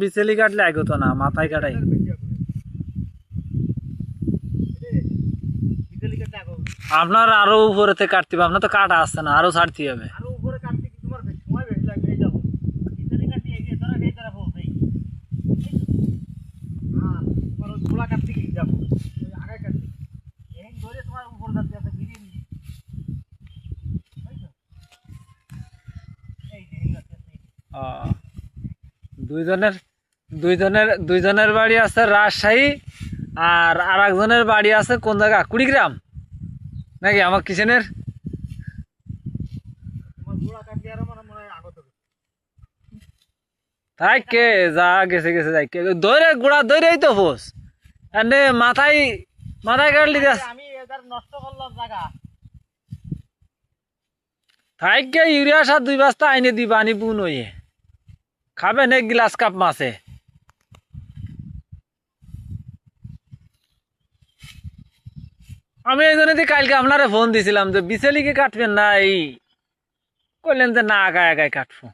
বিচেলি কাটলে আগতো না, মাথায় কাটাই। আপনার আরো উপরেতে কাটতে হবে, আপনার তো কাটা আসছে না, আরো ছাড়তে হবে। দুইজনের দুইজনের বাড়ি আছে রাজশাহী, আর একজনের বাড়ি আছে কোন জায়গা, কুড়িগ্রাম নাকি আমার কিচেনের। তাই কে যা গেছে গেছে, যাই কে দৌড়ে গোড়া দৌড়েই তো ফোস এনে মাথায় মাথায় কাটলি আমি এদের নষ্ট করলাম জায়গা। তাই কে ইউরিয়া সার 2 বস্তা আইনে দিবা, আনি বুন হইয়ে খাবেন এক গ্লাস কাপ মাছে। আমি এই জন্য কালকে আপনারে ফোন দিছিলাম যে বিচেলিকে কাটবেন না, এই কইলেন যে না আগায় আগায় কাটবো।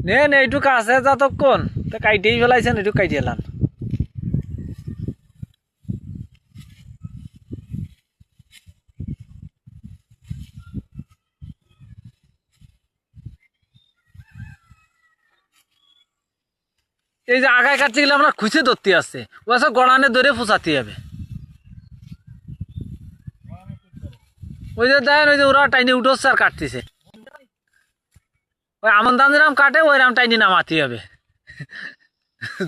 নেন এইটুক আছে যতক্ষণ তো কাইটেই ফেলাইছেন, এইটুক কাইটে এলাম। এই যে আগায় কাটতে গেলে আমরা খুঁজে ধরতে আসছে, ও সব গড়ানে ধরে ফুসাতে হবে। ওই যে দেন ওই যে ওরা টাইনি উঠোচ্ছে আর কাটতেছে, ওই আমন দাম যেরাম কাটে ওই রাম টাইনি নামাতে হবে।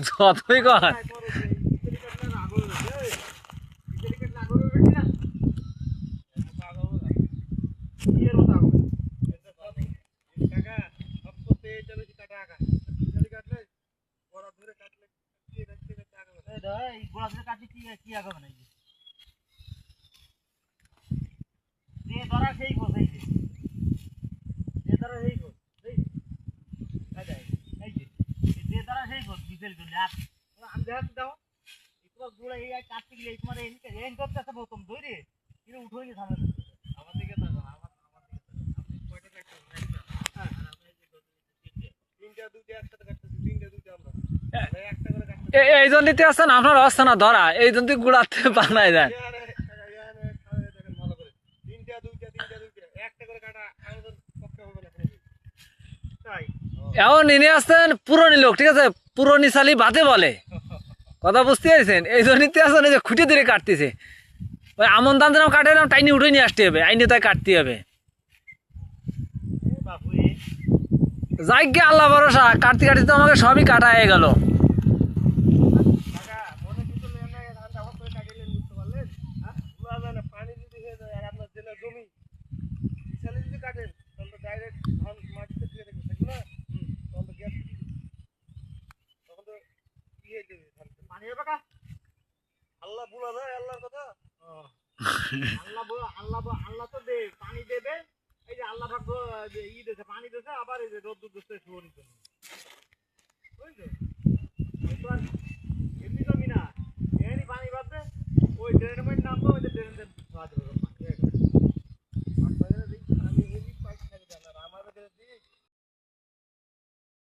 যতই কর এই জন্যতে আসছেন আপনার আসছে না ধরা, এই জন্য গুড়াতে বানায় যায়। এখন নিয়ে আসছেন পুরনি লোক, ঠিক আছে, পুরনি শালি বাদে বলে কথা বুঝতে পারছেন, এই জন্যতে আসছেন এই যে খুঁটে ধরে কাটতেছে। ওই আমন দাম যেরকম কাটে এরকম টাইনি উঠে নিয়ে আসতে হবে, আইনে তাই কাটতে হবে। যাই গে আল্লাহ ভরসা, কাটতে কাটতে তো আমাকে সবই কাটা হয়ে গেল। আল্লাহ বলা যায় আল্লাহর কথা, আল্লাহ তো দে পানি দেবে, এই যে আল্লাহ ভাগ্য ই দিয়েছে পানি দিয়েছে, আবার এই যে রোদ্দুর দিচ্ছে শুয়োর জন্য, বুঝছো? এমনি জমি না, এমনি পানি বাঁধবে ওই ড্রেনের